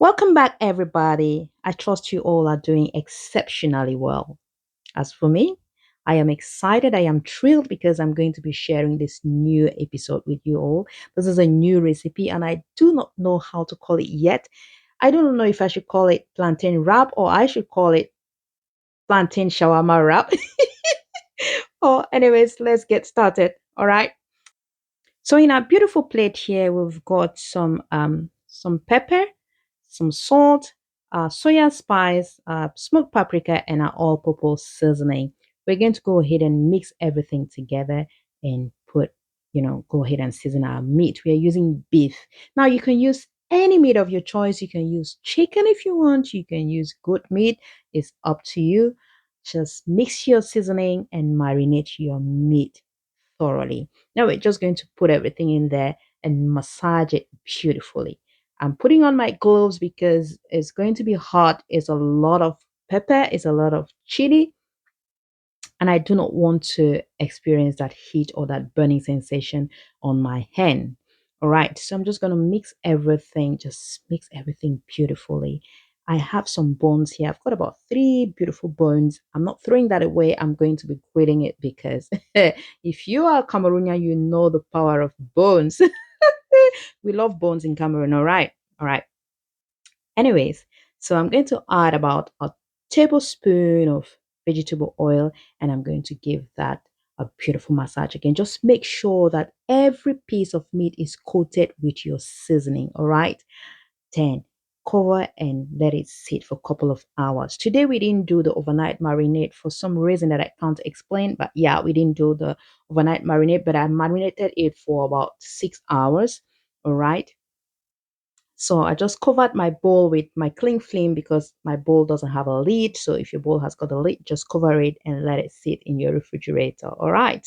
Welcome back, everybody. I trust you all are doing exceptionally well. As for me, I am excited. I am thrilled because I'm going to be sharing this new episode with you all. This is a new recipe, and I do not know how to call it yet. I don't know if I should call it plantain wrap or I should call it plantain shawama wrap. Oh, anyways, let's get started. All right. So in our beautiful plate here, we've got some pepper, some salt, soya spice, smoked paprika, and our all-purpose seasoning. We're going to go ahead and mix everything together and go ahead and season our meat. We are using beef. Now you can use any meat of your choice. You can use chicken if you want. You can use goat meat. It's up to you. Just mix your seasoning and marinate your meat thoroughly. Now we're just going to put everything in there and massage it beautifully. I'm putting on my gloves because it's going to be hot. It's a lot of pepper, it's a lot of chili, and I do not want to experience that heat or that burning sensation on my hand. All right, so I'm just going to just mix everything beautifully. I have some bones here. I've got about three beautiful bones. I'm not throwing that away. I'm going to be grilling it because if you are Cameroonian, you know the power of bones. We love bones in Cameroon. All right. All right. Anyways, so I'm going to add about a tablespoon of vegetable oil and I'm going to give that a beautiful massage again. Just make sure that every piece of meat is coated with your seasoning. All right. 10. Cover and let it sit for a couple of hours. Today we didn't do the overnight marinade for some reason that I can't explain. But yeah, we didn't do the overnight marinade, but I marinated it for about 6 hours. All right. So I just covered my bowl with my cling film because my bowl doesn't have a lid. So if your bowl has got a lid, just cover it and let it sit in your refrigerator. All right.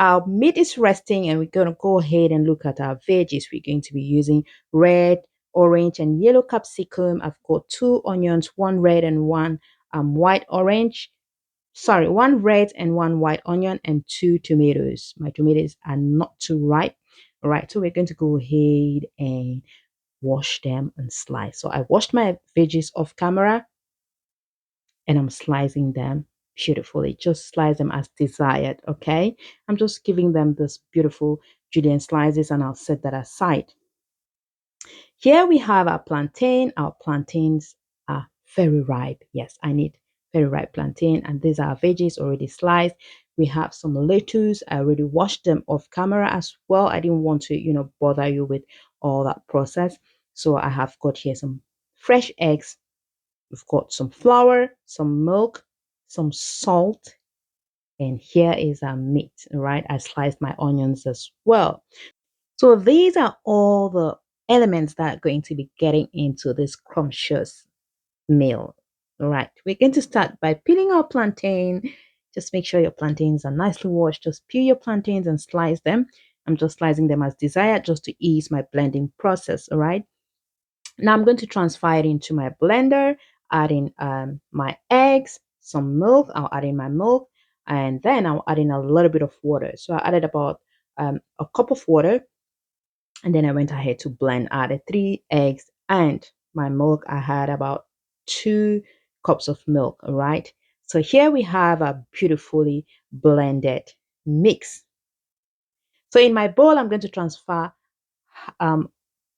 Our meat is resting and we're going to go ahead and look at our veggies. We're going to be using red, orange, and yellow capsicum. I've got two onions, one red and one white orange. Sorry, one red and one white onion and two tomatoes. My tomatoes are not too ripe. All right, so we're going to go ahead and wash them and slice. So I washed my veggies off camera and I'm slicing them beautifully. Just slice them as desired, okay? I'm just giving them this beautiful julienne slices and I'll set that aside. Here we have our plantain. Our plantains are very ripe. Yes, I need very ripe plantain and these are veggies already sliced. We have some lettuce. I already washed them off camera as well. I didn't want to, bother you with all that process. So I have got here some fresh eggs. We've got some flour, some milk, some salt, and here is our meat, right? I sliced my onions as well. So these are all the elements that are going to be getting into this scrumptious meal. All right, we're going to start by peeling our plantain. Just make sure your plantains are nicely washed. Just peel your plantains and slice them. I'm just slicing them as desired just to ease my blending process. All right. Now I'm going to transfer it into my blender, adding my eggs, some milk. I'll add in my milk, and then I'll add in a little bit of water. So I added about a cup of water, and then I went ahead to blend. I added 3 eggs and my milk. I had about 2 cups of milk. All right. So here we have a beautifully blended mix. So in my bowl, I'm going to transfer um,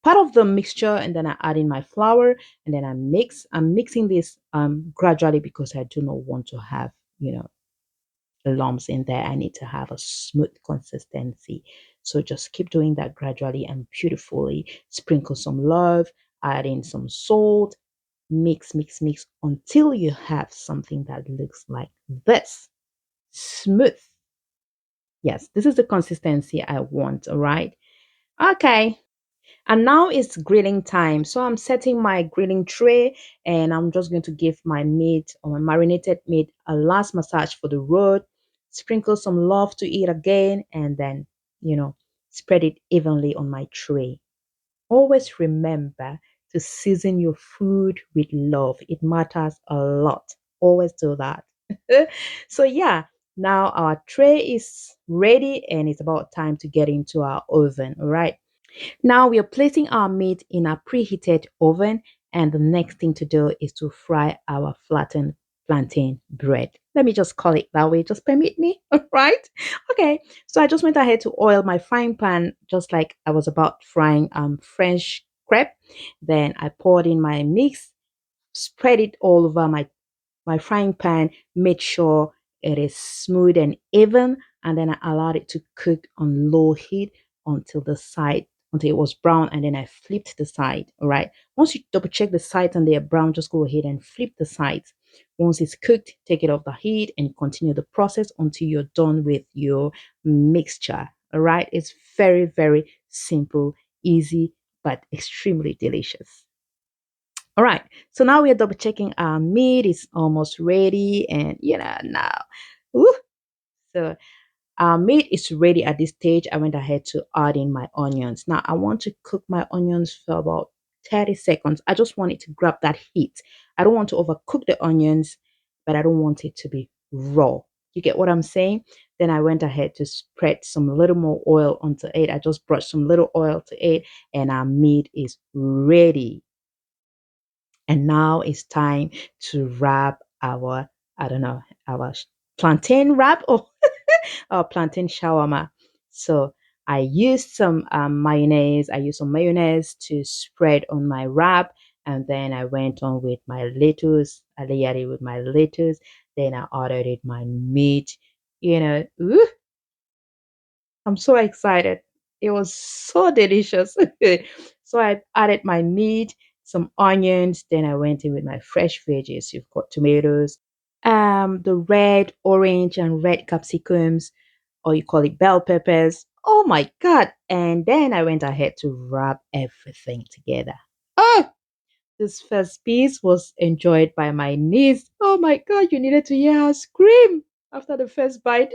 part of the mixture and then I add in my flour and then I mix. I'm mixing this gradually because I do not want to have, lumps in there. I need to have a smooth consistency. So just keep doing that gradually and beautifully. Sprinkle some love, add in some salt, mix, mix, mix until you have something that looks like this. Smooth. Yes, this is the consistency I want, all right? Okay, and now it's grilling time. So I'm setting my grilling tray and I'm just going to give my meat or my marinated meat a last massage for the road. Sprinkle some love to it again and then, you know, spread it evenly on my tray. Always remember to season your food with love. It matters a lot. Always do that. So yeah, now our tray is ready and it's about time to get into our oven. All right. Now we are placing our meat in a preheated oven And the next thing to do is to fry our flattened plantain bread. Let me just call it that way. Just permit me, right? Okay. So I just went ahead to oil my frying pan just like I was about frying French crepe. Then I poured in my mix, spread it all over my frying pan, made sure it is smooth and even, and then I allowed it to cook on low heat until the side until it was brown, and then I flipped the side. All right. Once you double check the sides and they are brown, just go ahead and flip the sides. Once it's cooked, take it off the heat and continue the process until you're done with your mixture. All right. It's very, very simple, easy, but extremely delicious. All right, so now we are double checking our meat is almost ready, and now, woo, so our meat is ready at this stage. I went ahead to add in my onions. Now I want to cook my onions for about 30 seconds. I just want it to grab that heat. I don't want to overcook the onions, but I don't want it to be raw. You get what I'm saying? Then I went ahead to spread some little more oil onto it. I just brought some little oil to it, and our meat is ready. And now it's time to wrap our, I don't know, our plantain wrap or, or plantain shawama. So I used some mayonnaise. I used some mayonnaise to spread on my wrap. And then I went on with my lettuce. I layered it with my lettuce. Then I ordered it my meat. Ooh, I'm so excited. It was so delicious. So I added my meat, some onions, then I went in with my fresh veggies. You've got tomatoes, the red, orange, and red capsicums, or you call it bell peppers. Oh my God. And then I went ahead to wrap everything together. Oh, this first piece was enjoyed by my niece. Oh my God, you needed to hear her scream after the first bite.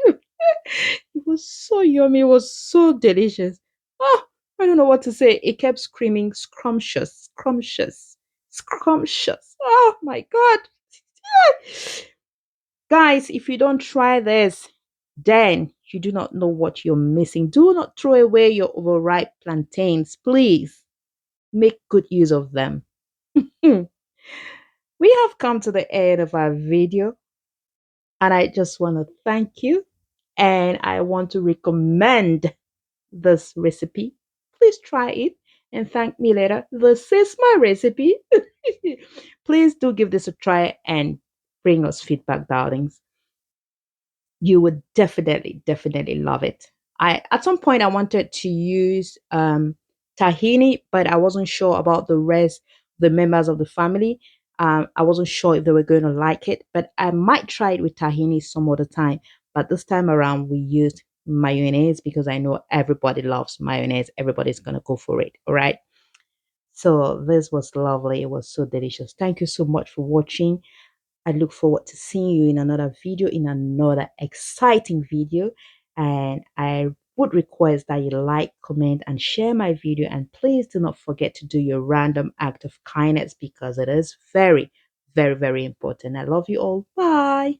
It was so yummy. It was so delicious. Oh, I don't know what to say. It kept screaming, scrumptious, scrumptious, scrumptious. Oh my God. Guys, if you don't try this, then you do not know what you're missing. Do not throw away your overripe plantains, please. Make good use of them. Hmm. We have come to the end of our video, and I just want to thank you, and I want to recommend this recipe. Please try it and thank me later. This is my recipe. Please do give this a try and bring us feedback, darlings. You would definitely love it. I At some point I wanted to use tahini, but I wasn't sure about the rest, the members of the family. I wasn't sure if they were going to like it, but I might try it with tahini some other time. But this time around we used mayonnaise because I know everybody loves mayonnaise. Everybody's gonna go for it. All right. So this was lovely. It was so delicious. Thank you so much for watching. I look forward to seeing you in another video, in another exciting video. And I would request that you like, comment, and share my video. And please do not forget to do your random act of kindness because it is very, very important. I love you all. Bye.